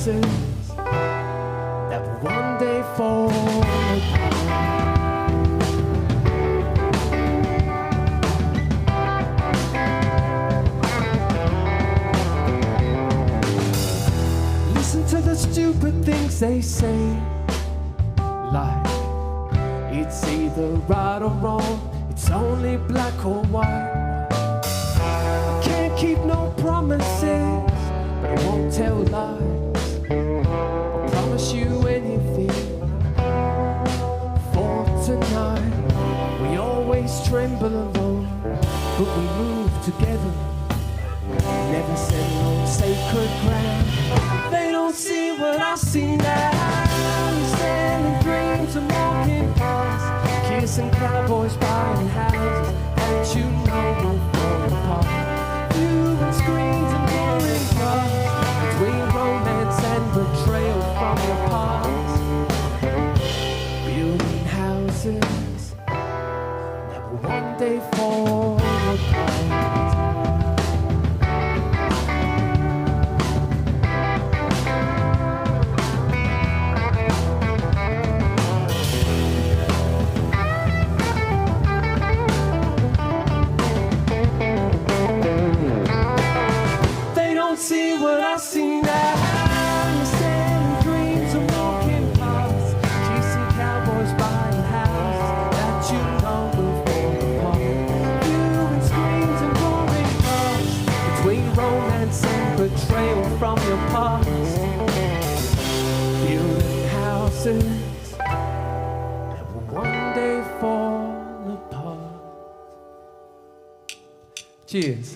houses that will one day fall apart. Listen to the stupid things they say, like it's either right or wrong, it's only black or white. I can't keep no promises, but I won't tell lies. I'll promise you anything for tonight. We always tremble alone, but we move together. Never set no sacred ground. They don't see what I see now. You're selling dreams and walking past, kissing cowboys, buying houses that you know will fall apart. Viewing screens and boring cars, between romance and betrayal from your past. Building houses that will one day fall apart. See what I see now. You're selling dreams and walking past, chasing cowboys, buying houses that you know will fall apart. Viewing screens and boring cars, between romance and betrayal from your past. Building houses that will one day fall apart. Cheers.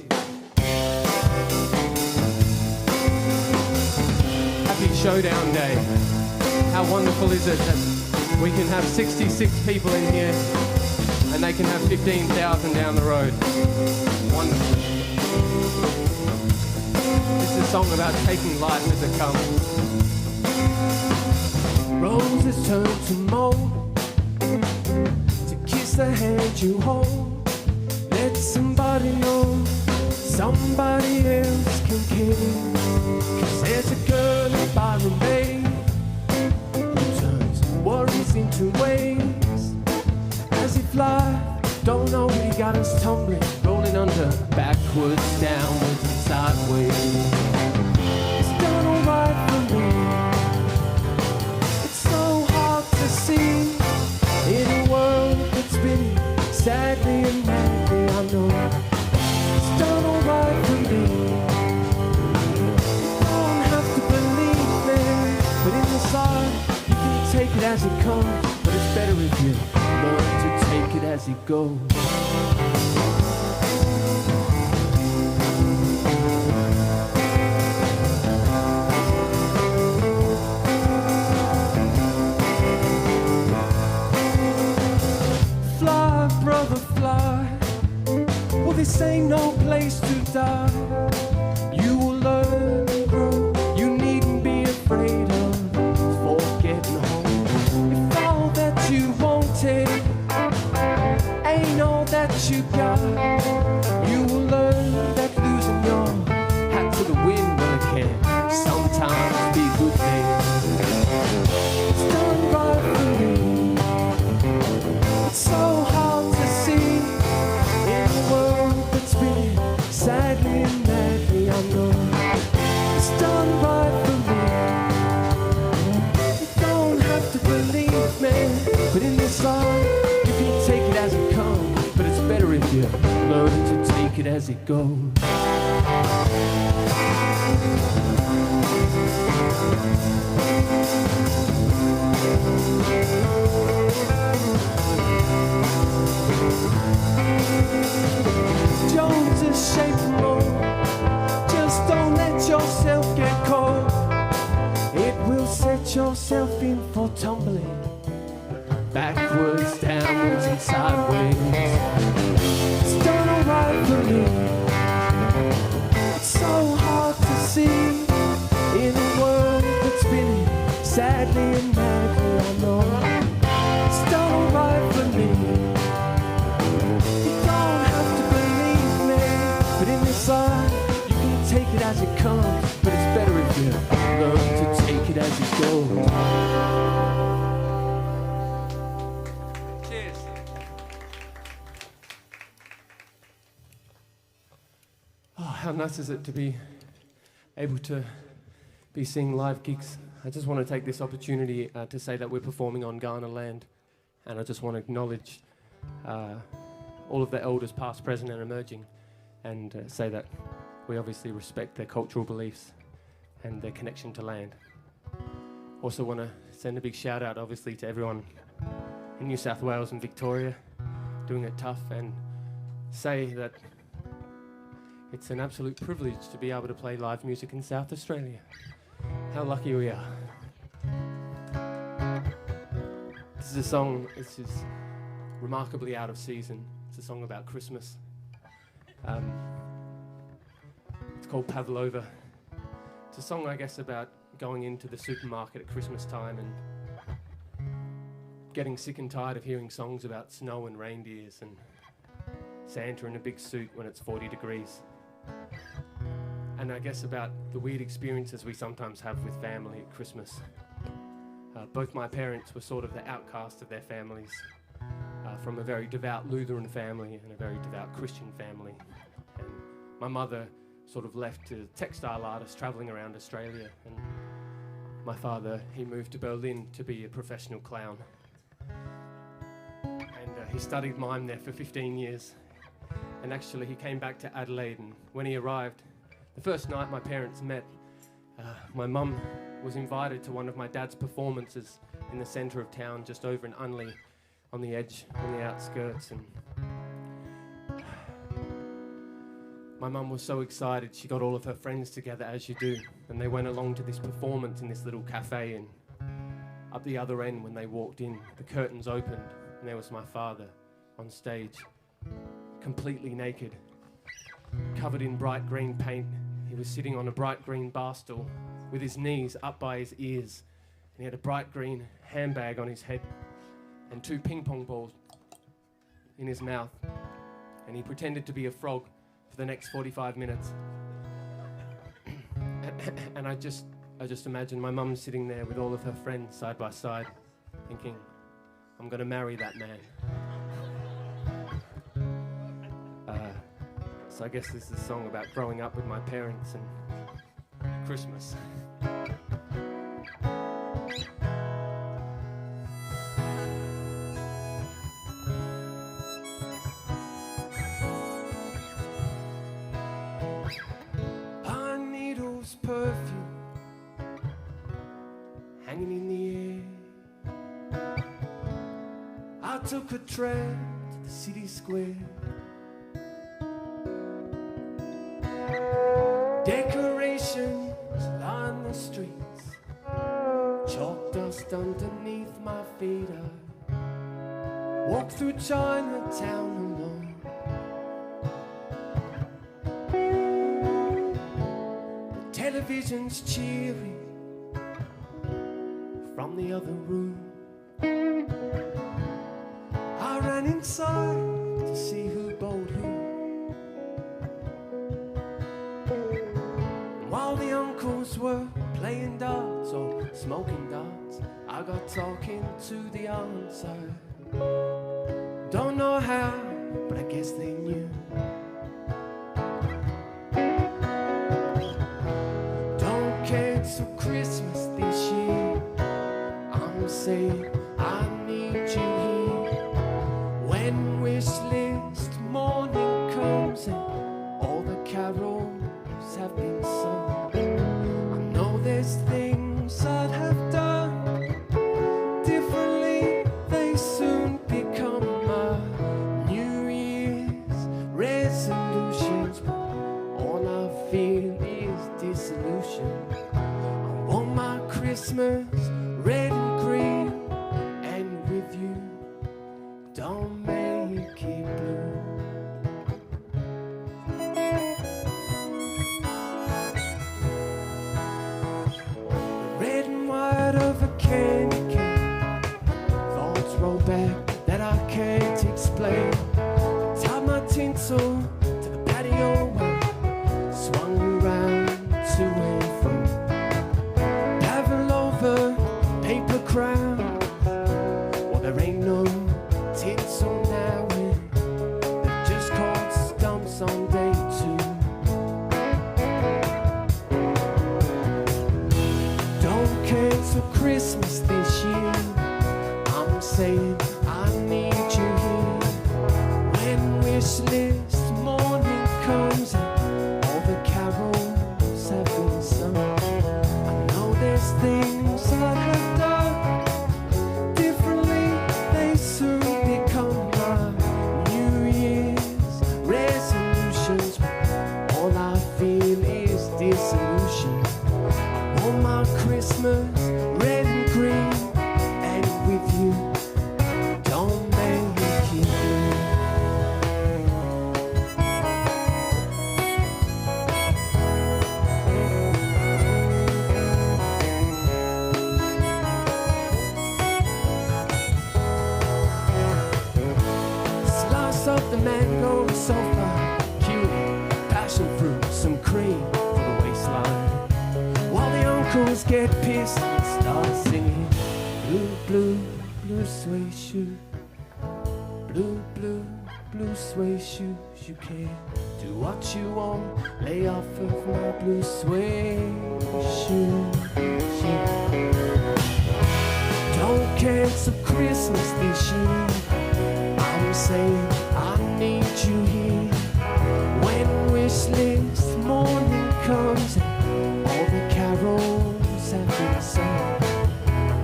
Happy Showdown Day. How wonderful is it that we can have 66 people in here and they can have 15,000 down the road. Wonderful. This is a song about taking life as it comes. Roses turn to mold, to kiss the hand you hold. Let somebody know somebody else can care. Cause there's a girl in Byron Bay who turns worries into waves. As if life don't know he got us tumbling, rolling under, backwards, downwards and sideways. It's done alright for me. It's so hard to see in a world that's spinning sadly and madly, I know. It's done alright for me. You can take it as it comes, but it's better if you learn to take it as it goes. Fly, brother, fly. Well, this ain't no place to die. You will learn and grow. You needn't be afraid of getting home. If all that you wanted ain't all that you got, you will learn that losing your hat to the wind will can sometimes be a good thing. It's done right for me. It's so hard to see in a world that's spinning sadly and madly, I know. It's done right for me. But in this life, you can take it as it comes, but it's better if you learn to take it as it goes. Jones is shaping more. Just don't let yourself get caught. It will set yourself in for tumbling, backwards, downwards and sideways. It's done alright for me. It's so hard to see in a world that's spinning sadly and madly, I know. It's done alright for me. You don't have to believe me, but in this life you can take it as it comes, but it's better if you learn to as you go. Cheers. Oh, how nice is it to be able to be seeing live gigs. I just want to take this opportunity to say that we're performing on Ghana land, and I just want to acknowledge all of the elders past, present and emerging, and say that we obviously respect their cultural beliefs and their connection to land. Also want to send a big shout out obviously to everyone in New South Wales and Victoria doing it tough, and say that it's an absolute privilege to be able to play live music in South Australia. How lucky we are. This is a song, this is remarkably out of season. It's a song about Christmas. It's called Pavlova. It's a song, I guess, about going into the supermarket at Christmas time and getting sick and tired of hearing songs about snow and reindeers and Santa in a big suit when it's 40 degrees. And I guess about the weird experiences we sometimes have with family at Christmas. Both my parents were sort of the outcast of their families, from a very devout Lutheran family and a very devout Christian family. And my mother sort of left to textile artist travelling around Australia, and my father, he moved to Berlin to be a professional clown. And he studied mime there for 15 years. And actually he came back to Adelaide, and when he arrived, the first night my parents met, my mum was invited to one of my dad's performances in the centre of town, just over in Unley, on the edge, on the outskirts. And my mum was so excited, she got all of her friends together, as you do, and they went along to this performance in this little cafe, and up the other end when they walked in, the curtains opened, and there was my father on stage, completely naked, covered in bright green paint. He was sitting on a bright green bar stool with his knees up by his ears, and he had a bright green handbag on his head and 2 ping pong balls in his mouth, and he pretended to be a frog for the next 45 minutes. And I just imagine my mum sitting there with all of her friends side by side, thinking, I'm going to marry that man. So I guess this is a song about growing up with my parents and Christmas. Pine needles, perfume hanging in the air. I took a tram to the city square. Decorations line the streets, chalk dust underneath my feet. I walk through Chinatown alone. The television's cheering from the other room. I ran inside to see who bowled who. While the uncles were playing darts or smoking darts, I got talking to the answer. Don't know how, but I guess they knew. Don't cancel Christmas this year. I'm saying I need you here. When wish list morning comes and all the carols have been sung, there's things I'd have done differently. They soon become my New Year's resolutions, but all I feel is dissolution. I want my Christmas red and green, and with you, don't make it blue. Of a candy cane, thoughts roll back that I can't explain. Tied my tinsel to the patio and swung around to and fro. Pavlova a paper crown. Well, there ain't no tinsel now, they've just caught stumps on day 2. Don't cancel Christmas this year, I'm saying I need you here. When wish list morning comes and all the carols have been sung, I know there's things I have done differently, they soon become my New Year's resolutions. All I feel is disillusion. I want my Christmas red and green, and with you, don't make it keep me. Slice up the mango so far, cutie, passion fruit, some cream for the waistline, while the uncles get pissed and start singing blue, blue, blue suede shoes, blue, blue, blue suede shoes. You can do what you want, lay off of my blue suede shoes. Don't cancel Christmas this year, I'm saying I need you here. When wish list morning comes and all the carols have been sung,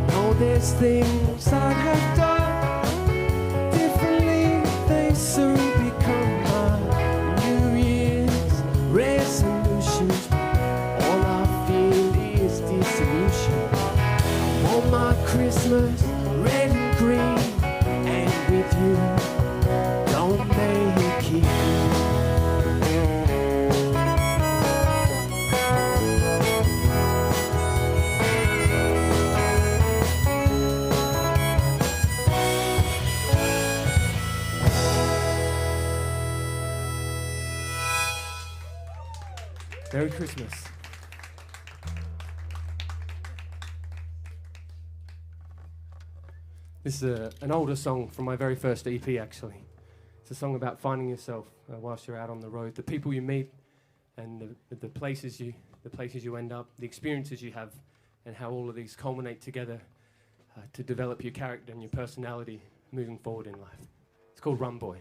know there's things I have done differently, they soon become my New Year's resolutions. All I feel is disillusion. I want my Christmas red and green, and with you, don't make it keep me. Merry Christmas. This is an older song from my very first EP, actually. It's a song about finding yourself whilst you're out on the road, the people you meet, and the places you end up, the experiences you have, and how all of these culminate together to develop your character and your personality moving forward in life. It's called Run Boy.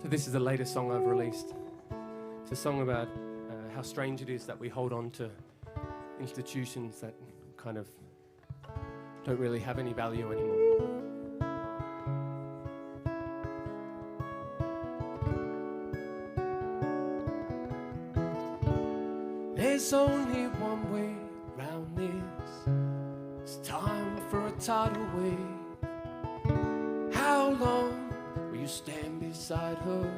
So this is the latest song I've released. It's a song about how strange it is that we hold on to institutions that kind of don't really have any value anymore. There's only one way round this. It's time for a tidal wave. How long will you stand beside her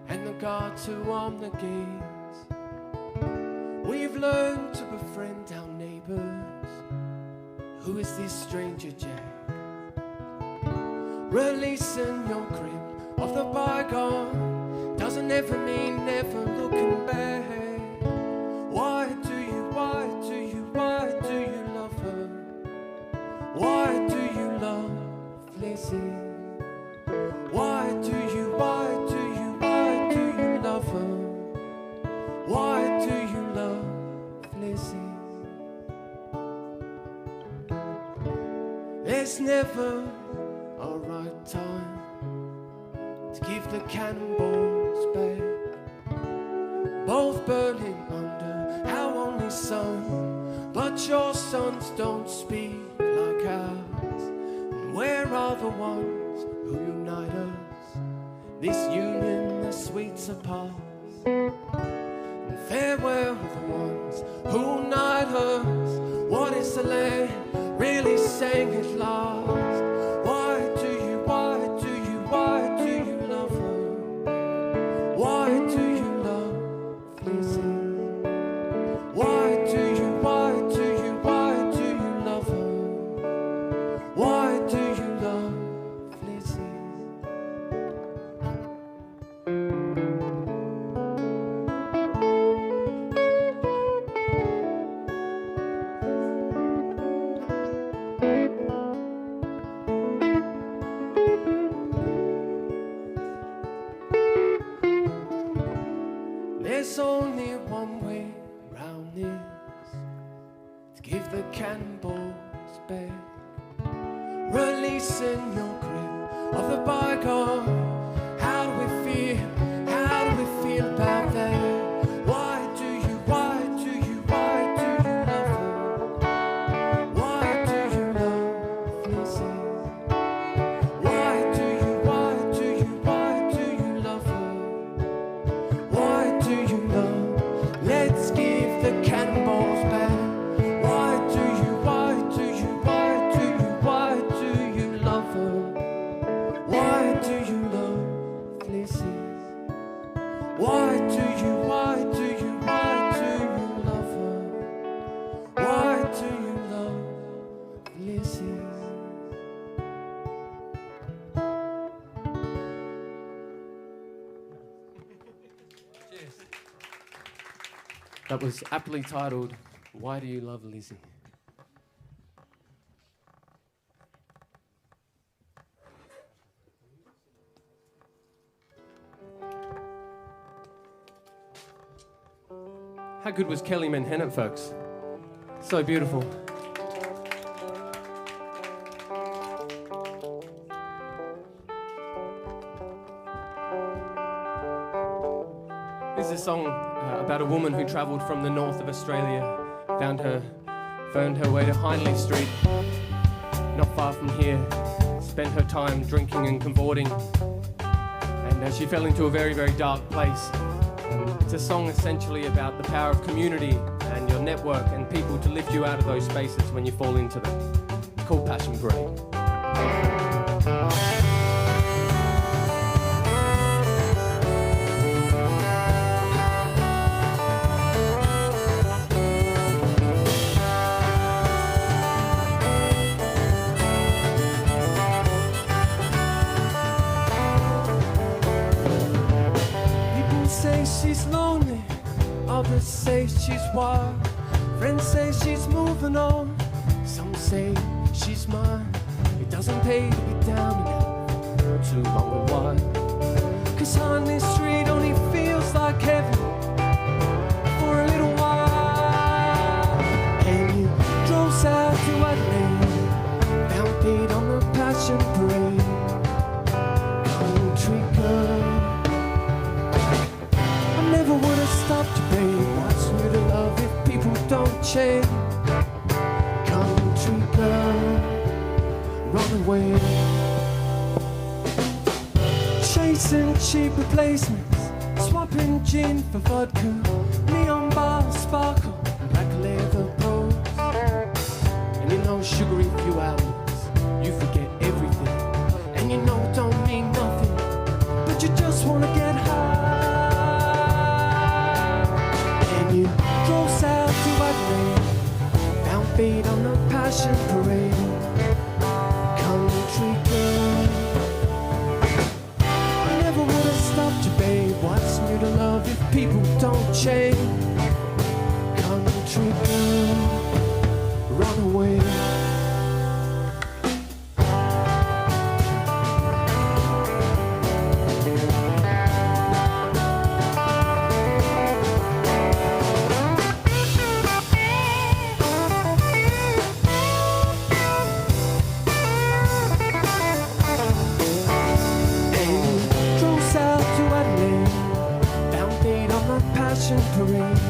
and the guards who arm the gates? We've learned to befriend our neighbours. Who is this stranger, Jack? Releasing your grip of the bygone doesn't ever mean never looking back. Why do you love her? Why do you love Lizzie? Why do you love her? Why do you love Lizzie? There's never a right time to give the cannonballs back. Both burning under our only sun, but your sons don't speak like ours. And where are the ones who unite us? This union, the sweets are past. And farewell the ones who unite us. What is the land really saying at last? Why do you love her? Why do you love Lizzie? Why do you love her? Why do you love Lizzie? There's only one way round this, to give the cannonballs back. Releasing your grip of the bygone. How do we feel about that? Why do you love her? Why do you love Lizzie? Why do you love her? Why do you love? Let's give the cannonballs back. Why do you love her? Why do you love Lizzie? Why do you love her? Why do you love Lizzie? That was aptly titled, Why Do You Love Lizzie? How good was Kelly Manhattan, folks? So beautiful. This is a song about a woman who travelled from the north of Australia, found her way to Hindley Street, not far from here, spent her time drinking and cavorting, and she fell into a very, very dark place. It's a song essentially about the power of community and your network and people to lift you out of those spaces when you fall into them. It's called Passion Parade. Say she's lonely, others say she's wild. Friends say she's moving on, some say she's mine. It doesn't pay to be down and out too long a while. Cause on this street only feels like heaven for a little while. And you drove south to Adelaide, found Pete on the Passion Parade. Country girl, change. Country girl, run away. Chasing cheap replacements, swapping gin for vodka. Neon bars sparkle like leather poles. And you know sugary few hours, you forget everything. And you know it don't mean nothing, but you just wanna get high. And you drove south to Adelaide, found fate on the Passion Parade. Country girl, I never would have stopped you, babe. What's new to love if people don't change? Country girl, run away. Parade.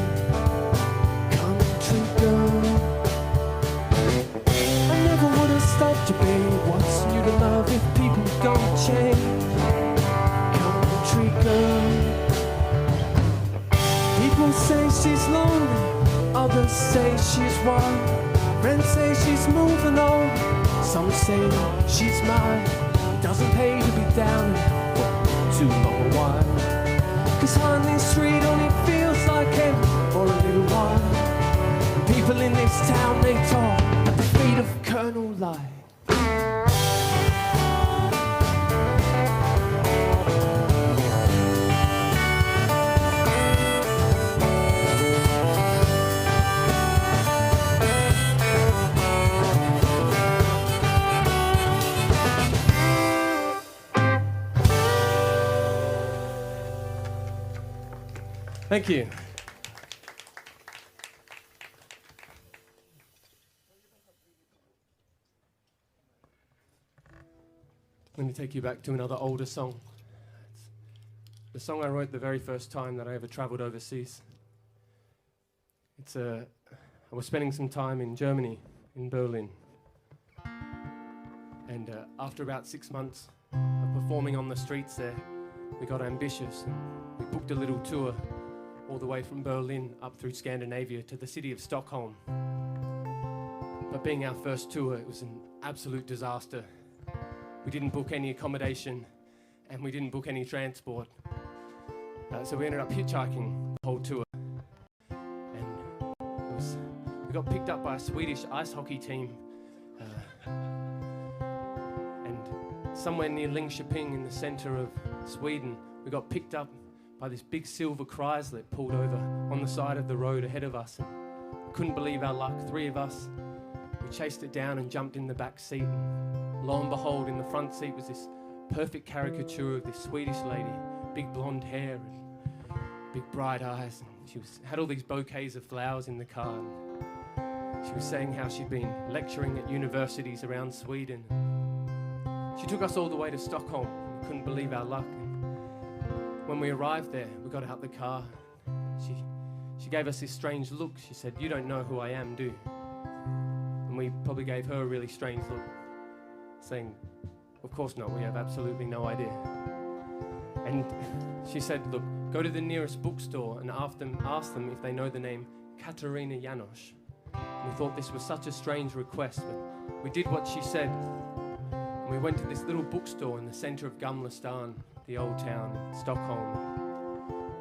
Country girl, I never would have stopped you, babe. What's new to love if people don't change? Country girl, people say she's lonely, others say she's wild. Friends say she's moving on, some say she's mine. Doesn't pay to be down for too long a while. 'Cause Harley Street only feels like heaven for a little while. And people in this town, they talk at the feet of Colonel Light. Thank you. Let me take you back to another older song. It's the song I wrote the very first time that I ever travelled overseas. I was spending some time in Germany, in Berlin. And after about 6 months of performing on the streets there, we got ambitious. We booked a little tour all the way from Berlin up through Scandinavia to the city of Stockholm. But being our first tour, it was an absolute disaster. We didn't book any accommodation and we didn't book any transport. So we ended up hitchhiking the whole tour. And we got picked up by a Swedish ice hockey team. And somewhere near Linköping in the center of Sweden, we got picked up by this big silver Chrysler pulled over on the side of the road ahead of us. And we couldn't believe our luck. 3 of us, we chased it down and jumped in the back seat. And lo and behold, in the front seat was this perfect caricature of this Swedish lady, big blonde hair and big bright eyes. And she had all these bouquets of flowers in the car. And she was saying how she'd been lecturing at universities around Sweden. She took us all the way to Stockholm. We couldn't believe our luck. When we arrived there, we got out the car. She gave us this strange look. She said, "You don't know who I am, do you?" And we probably gave her a really strange look, saying, "Of course not, we have absolutely no idea." And she said, "Look, go to the nearest bookstore and ask them if they know the name Katarina Janosch." And we thought this was such a strange request, but we did what she said. And we went to this little bookstore in the center of Gamla stan, the old town in Stockholm.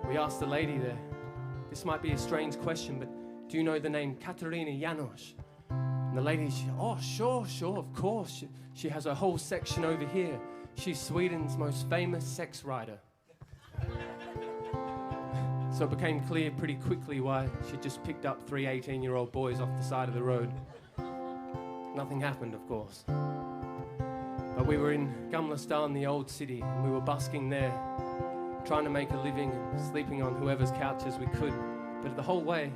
We asked the lady there, "This might be a strange question, but do you know the name Katarina Janosch?" And the lady, "Oh, sure, of course. She has a whole section over here. She's Sweden's most famous sex writer." So it became clear pretty quickly why she just picked up 3 18-year-old boys off the side of the road. Nothing happened, of course. But we were in Gamla stan, the old city, and we were busking there, trying to make a living and sleeping on whoever's couches we could. But the whole way,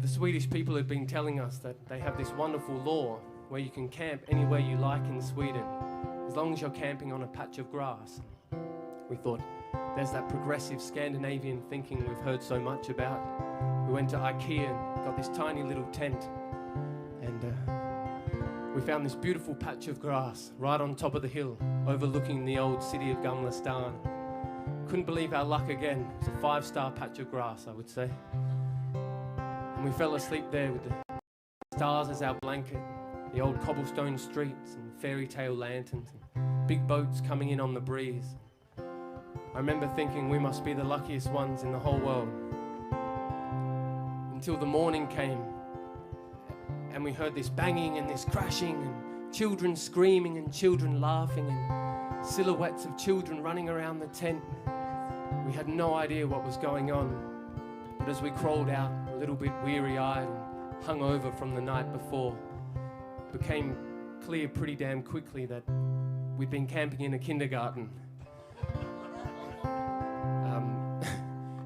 the Swedish people had been telling us that they have this wonderful law where you can camp anywhere you like in Sweden, as long as you're camping on a patch of grass. We thought, There's that progressive Scandinavian thinking we've heard so much about. We went to IKEA and got this tiny little tent, and we found this beautiful patch of grass right on top of the hill, overlooking the old city of Gamla. Couldn't believe our luck again. It was a 5-star patch of grass, I would say. And we fell asleep there with the stars as our blanket, the old cobblestone streets and fairy tale lanterns, and big boats coming in on the breeze. I remember thinking we must be the luckiest ones in the whole world. Until the morning came and we heard this banging and this crashing and children screaming and children laughing and silhouettes of children running around the tent. We had no idea what was going on, but as we crawled out, a little bit weary-eyed and hungover from the night before, it became clear pretty damn quickly that we'd been camping in a kindergarten.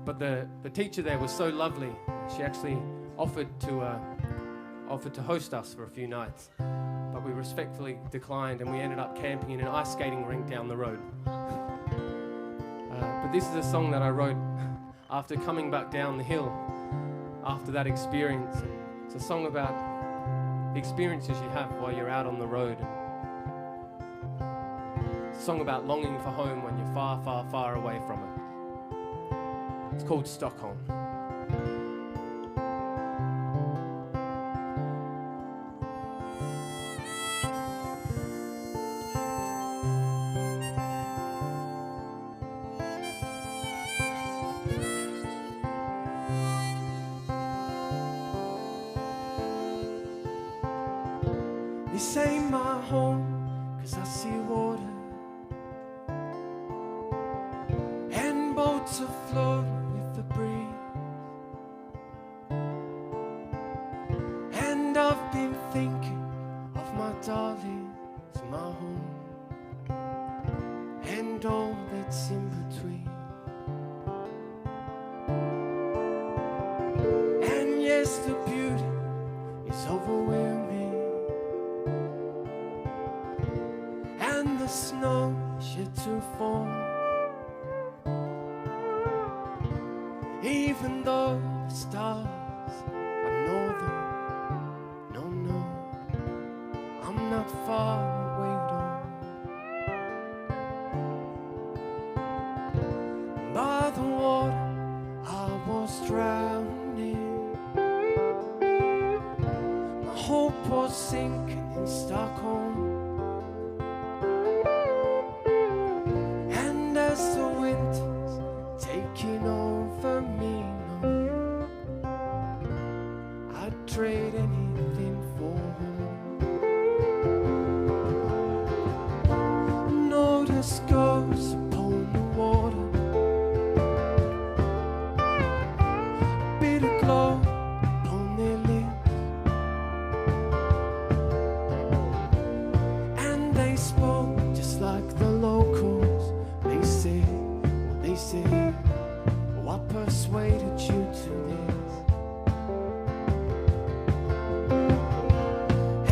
But the teacher there was so lovely. She actually offered to host us for a few nights, but we respectfully declined, and we ended up camping in an ice skating rink down the road. But this is a song that I wrote after coming back down the hill after that experience. It's a song about the experiences you have while you're out on the road. It's a song about longing for home when you're far, far, far away from it. It's called Stockholm. This ain't my home, 'cause I see water and boats afloat with the breeze. And I've been thinking of my darlings, my home, and all that's in between. And yes, the beauty is overwhelming, and the snow is yet to fall. Even though the stars are northern, no, I'm not far away at all. By the water I was drowning, my hope was sinking in Stockholm. And as the winter's taking over me, no, I'd trade anything for home. Notice goes upon the water, a bit of glow upon their lips, and they spoke just like the locals. They say, what persuaded you to this?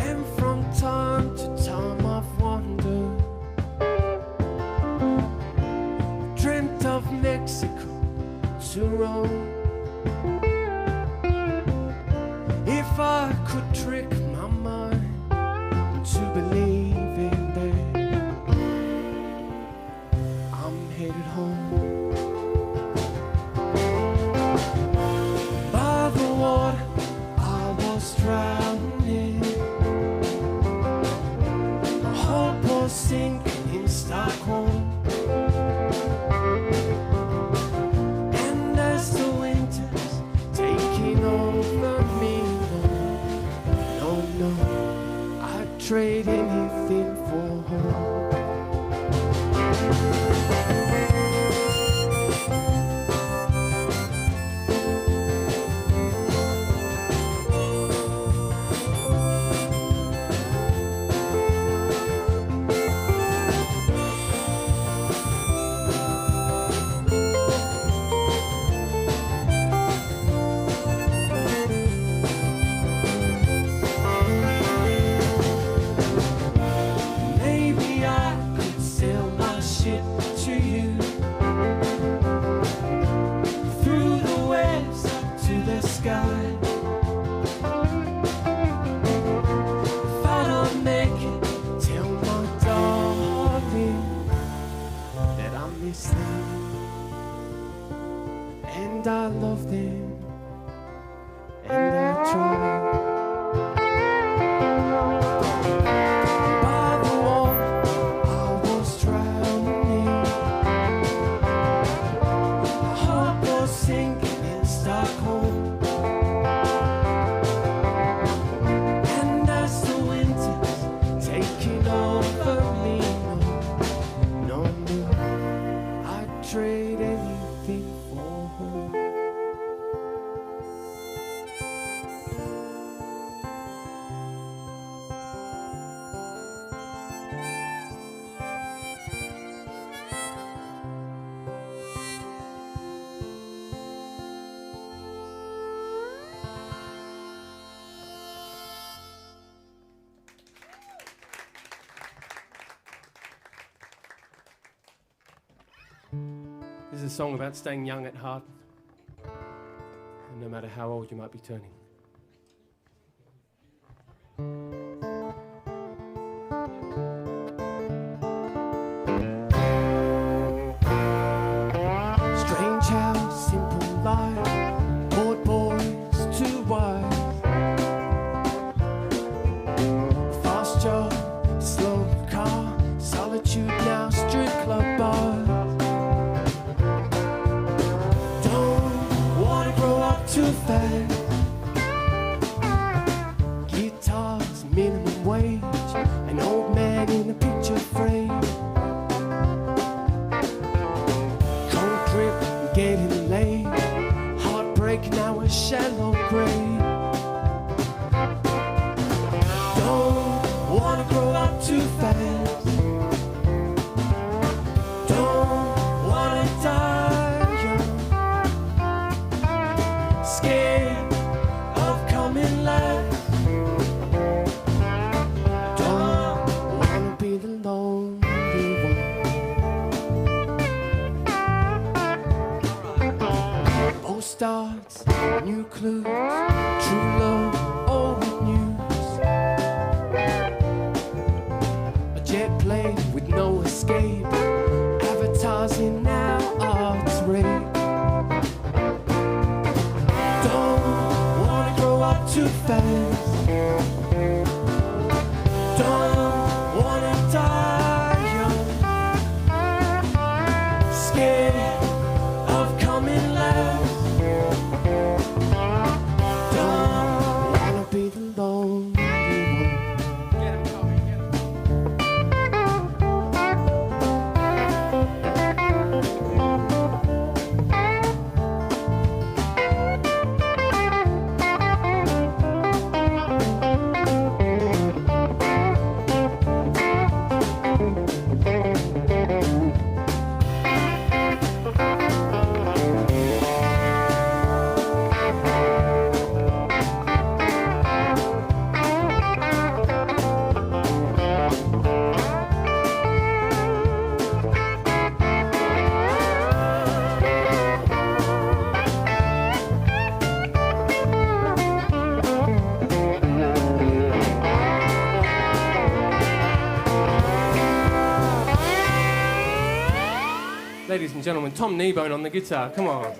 And from time to time I've wondered, dreamt of Mexico to Rome. If I could trick my mind to believe in that, I'm headed home. By the water I was drowning, my hope was sinking in Stockholm. And as the winter's taking over me, no, I'd trade anything for home. Maybe sky. If I don't make it, tell my darling that I miss them and I love them and I try. By the water I was drowning in, my heart was sinking in Stockholm. And as the winter's taking over me, no, I'd trade anything for home. This is a song about staying young at heart, and no matter how old you might be turning. Strange how simple life brought boys to wives. Fast job, slow car, solitude now, strip club bars. Too fast. Guitars, minimum wage, an old man in a picture frame. Cold drip, getting late. Heartbreak now a shallow grave. Don't wanna grow up too fast. Don't wanna die. Scared of coming last. Don't wanna be the lonely one. Old starts, new clues, true love, old news. A jet plane with no escape, advertising now art's rape. Too fast. Don't wanna die young. Scared of coming last. Don't wanna be the lonely one. Get him, Tommy, get Ladies and gentlemen, Tom Kneebone on the guitar, come on.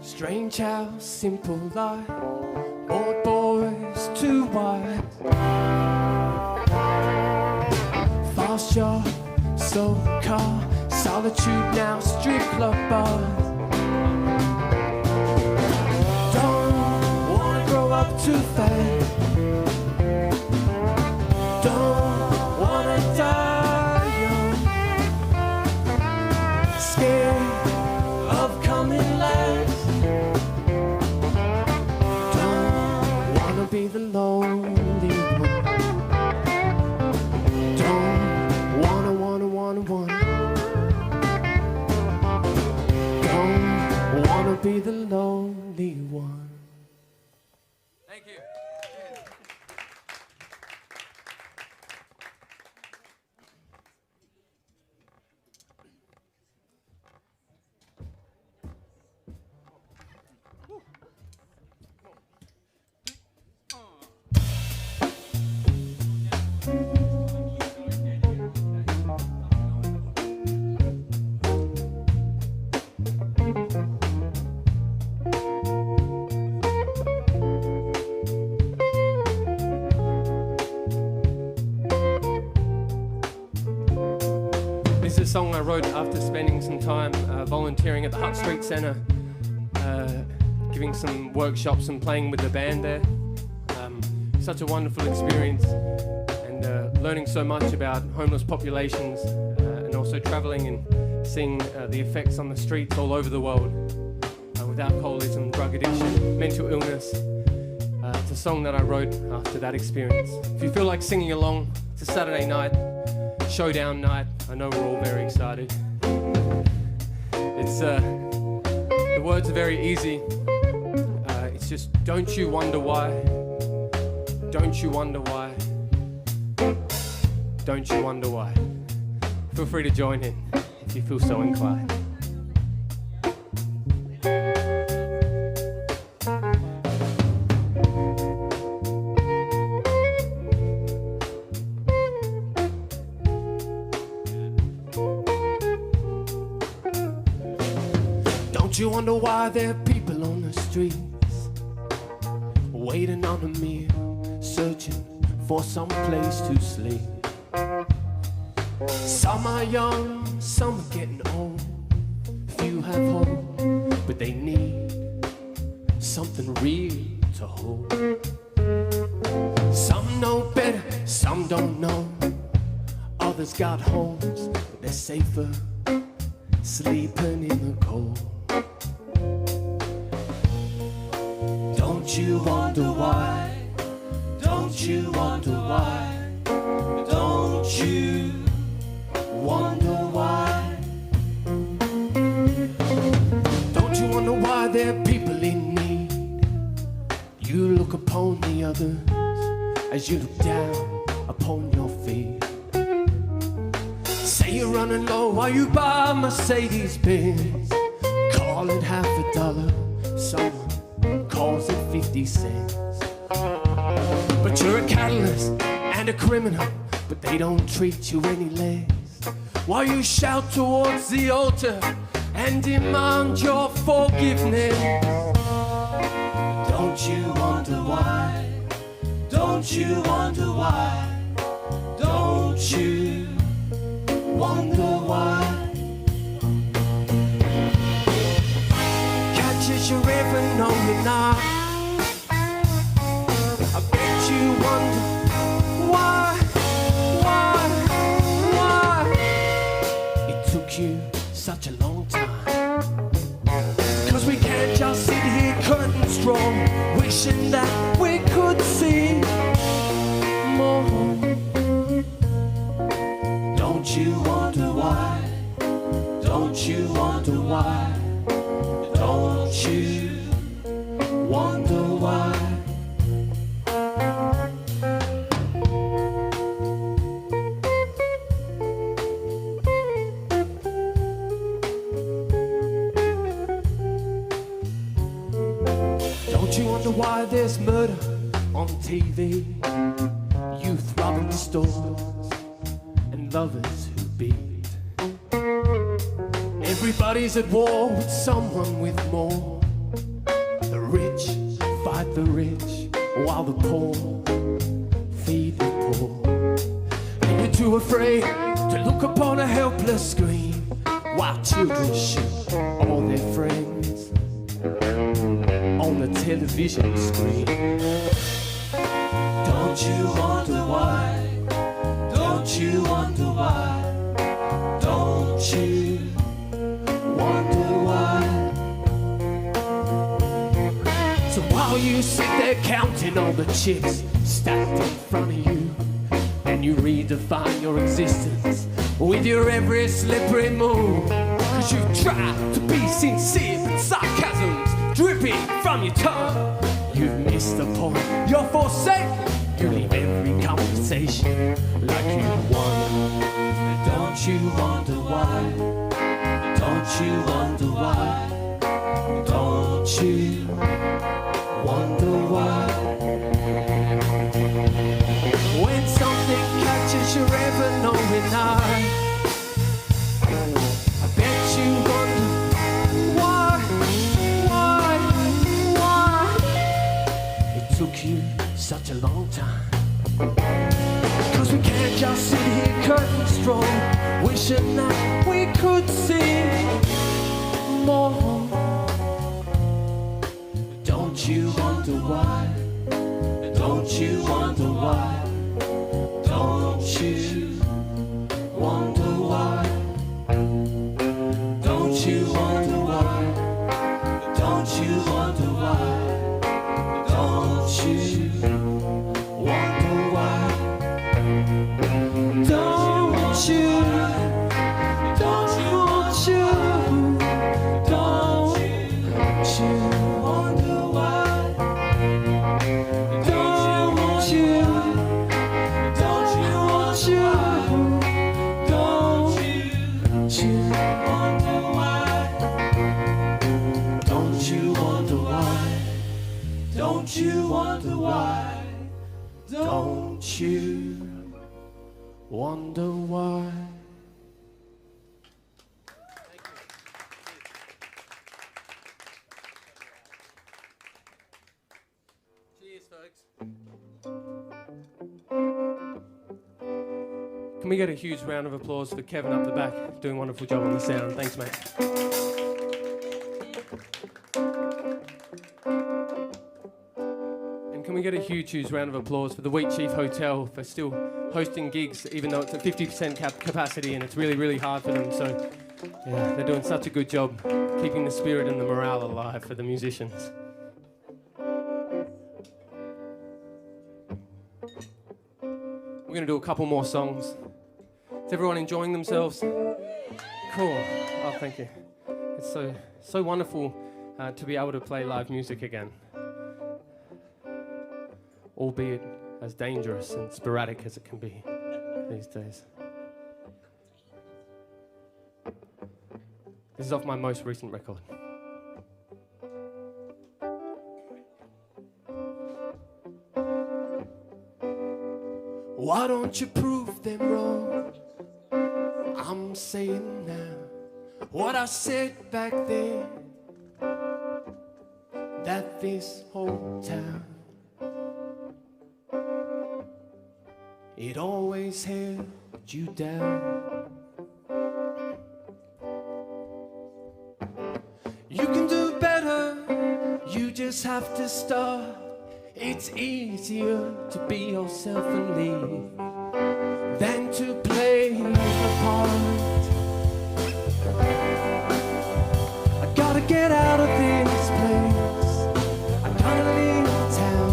Strange how simple life, old boys to wives. Fast job, slow car, solitude now, strip club bars. Don't wanna grow up too fast. Don't wanna die. Scared of coming last. Don't wanna be the lonely one. Don't wanna. Don't wanna be the lonely one. Thank you. song I wrote after spending some time volunteering at the Hutt Street Centre, giving some workshops and playing with the band there. Such a wonderful experience, and learning so much about homeless populations, and also travelling and seeing the effects on the streets all over the world with alcoholism, drug addiction, mental illness. It's a song that I wrote after that experience. If you feel like singing along, it's a Saturday night, showdown night. I know we're all very excited. It's the words are very easy. It's just, don't you wonder why? Don't you wonder why? Don't you wonder why? Feel free to join in if you feel so inclined. Don't you wonder why there are people on the streets waiting on a meal, searching for some place to sleep? Some are young, some are getting old. Few have hope, but they need something real to hold. Some know better, some don't know. Others got homes, but they're safer sleeping in the cold. Don't you wonder why? Don't you wonder why? Don't you wonder why? Don't you wonder why there are people in need? You look upon the others as you look down upon your feet. Say you're running low while you buy Mercedes Benz. Call it $50, someone calls it 50 cents. But you're a catalyst and a criminal, but they don't treat you any less. While you shout towards the altar and demand your forgiveness. Don't you wonder why? Don't you wonder why? Don't you wonder why? Catches your ever knowing now. I bet you wonder why? It took you such a long time. 'Cause we can't just sit here curtains drawn, wishing that we could see more. Don't you wonder why? Don't you wonder why? Don't you wonder why? Don't you wonder why there's murder on TV? Youth robbing stores and lovers who beat. Everybody's at war with someone with more. The rich fight the rich while the poor feed the poor. And you're too afraid to look upon a helpless screen while children shoot all their friends on the television screen. Don't you wonder why? Don't you wonder why? Don't you wonder why? So while you sit there counting all the chips stacked in front of you, and you redefine your existence with your every slippery move, 'cause you try to be sincere but sarcasm's dripping from your tongue. You've missed the point, you're forsaken. You leave every conversation like you won. Don't you wonder why? Don't you wonder why? Don't you wonder why? When something catches your ever knowing eye, I bet you wonder why? It took you such a long time. 'Cause we can't just sit here curtains drawn, wishing that we waiting more. Don't you wonder why? Don't you wonder why? Don't you wonder why? Don't you wonder why? Don't you wonder why? Don't you wonder why? Don't you? Don't you? Don't you wonder why? Don't you? Don't you want you? Don't you wonder why? Don't you wonder why? Don't you wonder why? Don't you wonder why? Cheers, folks. Can we get a huge round of applause for Kevin up the back, doing a wonderful job on the sound. Thanks, mate. And can we get a huge round of applause for the Wheat Chief Hotel for still hosting gigs, even though it's at 50% capacity and it's really hard for them. So, yeah, they're doing such a good job keeping the spirit and the morale alive for the musicians. We're going to do a couple more songs. Is everyone enjoying themselves? Cool. Oh, thank you. It's so wonderful to be able to play live music again, albeit as dangerous and sporadic as it can be these days. This is off my most recent record. Why don't you prove them wrong? I'm saying now what I said back then, that this whole town, it always held you down. You can do better, you just have to start. It's easier to be yourself and leave than to play the part. I gotta get out of this place, I gotta leave town.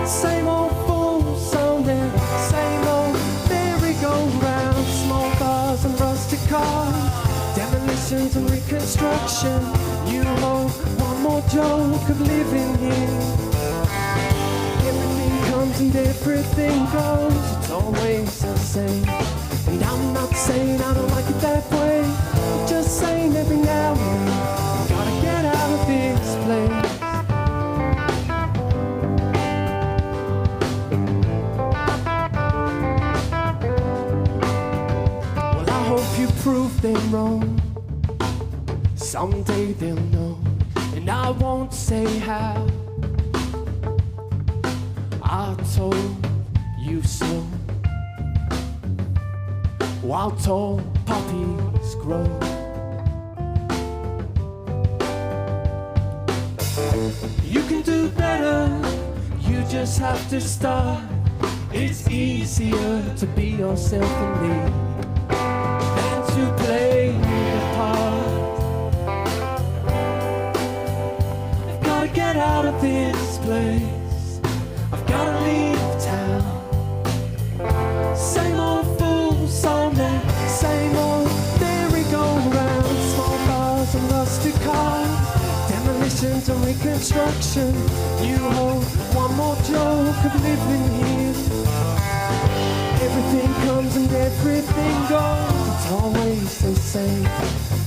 Same old fool song there, same old merry-go-round. Small bars and rustic cars, demolitions and reconstruction. You hold one more joke of living here. Everything comes and everything goes, it's always the same. And I'm not saying I don't like it that way, I'm just saying every now and then I gotta get out of this place. Well, I hope you prove them wrong. Someday they'll know, and I won't say how. I told you so. While tall poppies grow, you can do better, you just have to start. It's easier to be yourself and leave than to play the part. Get out of this place, I've gotta leave town. Same old fool song there, same old merry-go-round. Small bars and rustic cars, demolitions and reconstruction. You hold one more joke of living here. Everything comes and everything goes, it's always the same.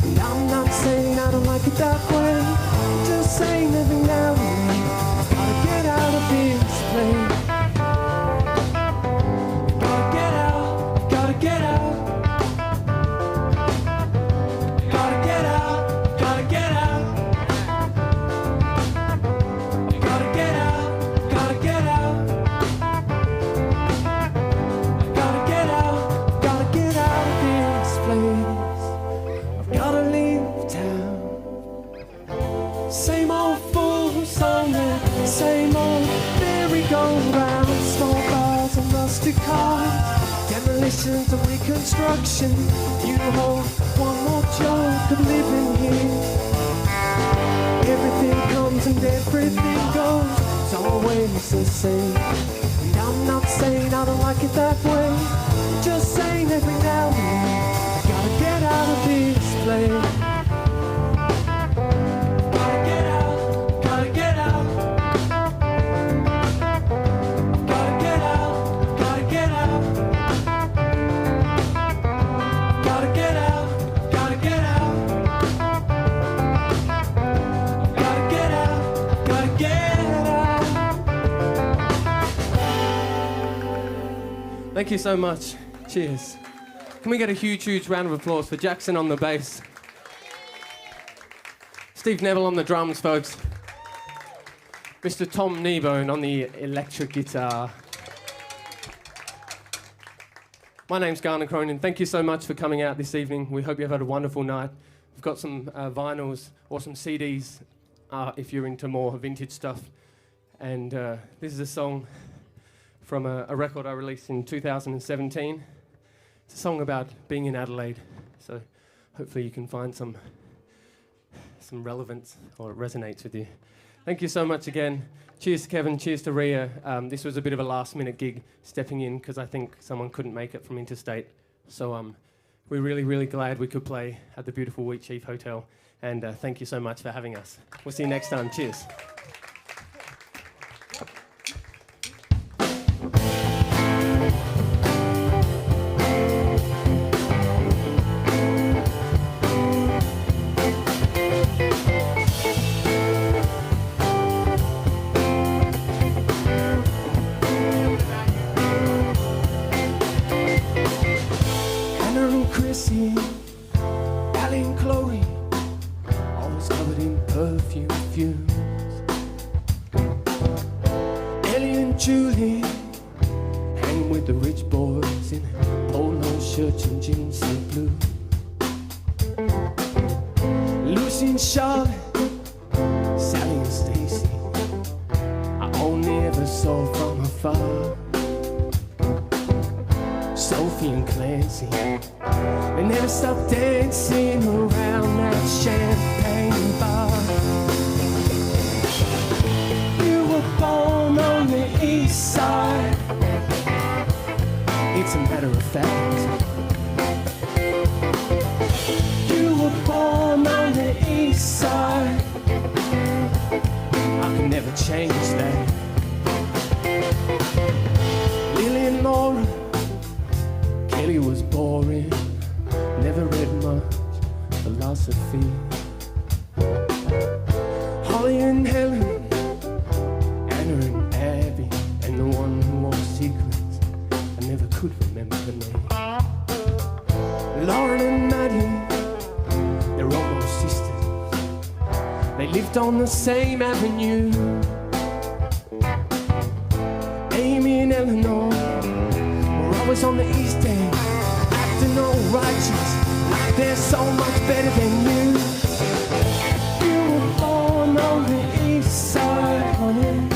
And I'm not saying I don't like it that way, I'm just saying every now and then I've gotta get out of this place. Gotta get out, gotta get out. Gotta get out, gotta get out. Gotta get out, gotta get out. Gotta get out, gotta get out of this place. Same old fool song, the same old merry-go-round. Small bars and rusty cars, demolitions and reconstruction. You hold one more joke of living here. Everything comes and everything goes, it's always the same. And I'm not saying I don't like it that way, just saying every now and then I gotta get out of this place. Gotta get out, gotta get out. Gotta get out, gotta get out. Gotta get out, gotta get out. Gotta get out, gotta get out. Thank you so much. Cheers. Can we get a huge, huge round of applause for Jackson on the bass? Steve Neville on the drums, folks. Mr. Tom Kneebone on the electric guitar. My name's Garner Cronin. Thank you so much for coming out this evening. We hope you've had a wonderful night. We've got some vinyls or some CDs if you're into more vintage stuff. And this is a song from a record I released in 2017. It's a song about being in Adelaide, so hopefully you can find some relevance, or it resonates with you. Thank you so much again. Cheers to Kevin, cheers to Ria. This was a bit of a last-minute gig, stepping in because I think someone couldn't make it from interstate. So we're really, really glad we could play at the beautiful Wheat Chief Hotel, and thank you so much for having us. We'll see you next time. Cheers. Chrissy, Allie and Chloe, always covered in perfume fumes. Ellie and Julie, hang with the rich boys in polo shirts and jeans so blue. Lucy and Charlotte, Sally and Stacy, I only ever saw from afar. Sophie and Clancy, they never stopped dancing around that champagne bar. You were born on the east side, it's a matter of fact. You were born on the east side, I can never change that. Lily and Laura, Kelly was boring, never read much philosophy. Holly and Helen, Anna and Abby, and the one who wore secrets, I never could remember the name. Lauren and Maddie, they're almost sisters, they lived on the same avenue. Amy and Eleanor were always on the east end, acting all righteous, like they're so much better than you. You were born on the east side, honey,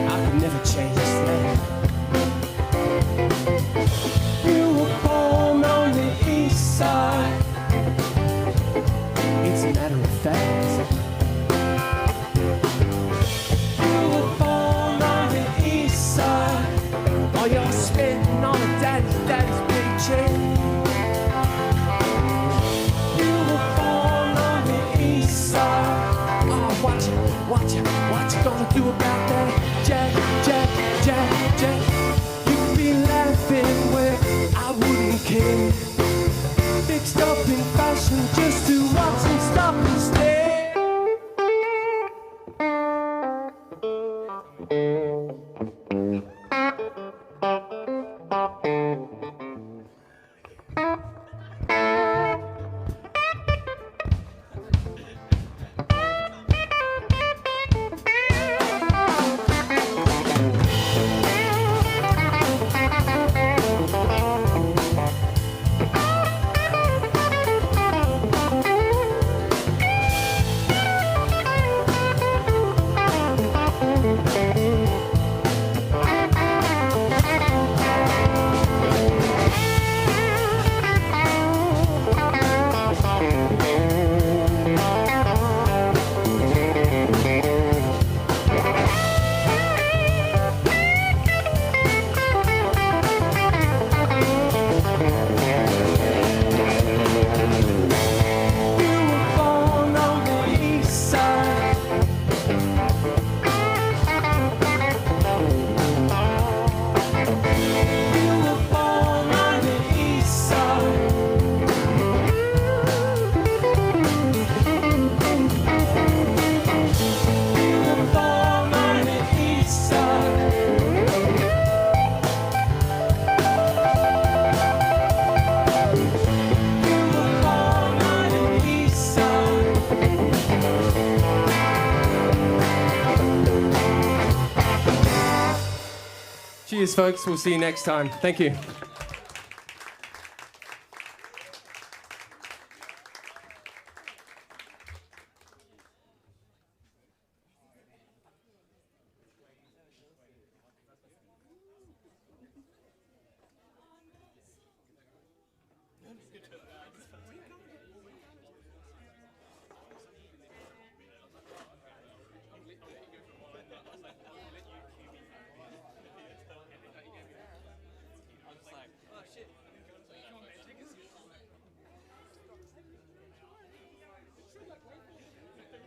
I could never change that. You were born on the east side, it's a matter of fact. You were born on the east side, while you're spitting on a daddy's paycheck. You were born on the east side. Oh, what you gonna do about that? Jack. You could be laughing where I wouldn't care. Fixed up in fashion just to watch and stop and stare. Cheers, folks. We'll see you next time. Thank you.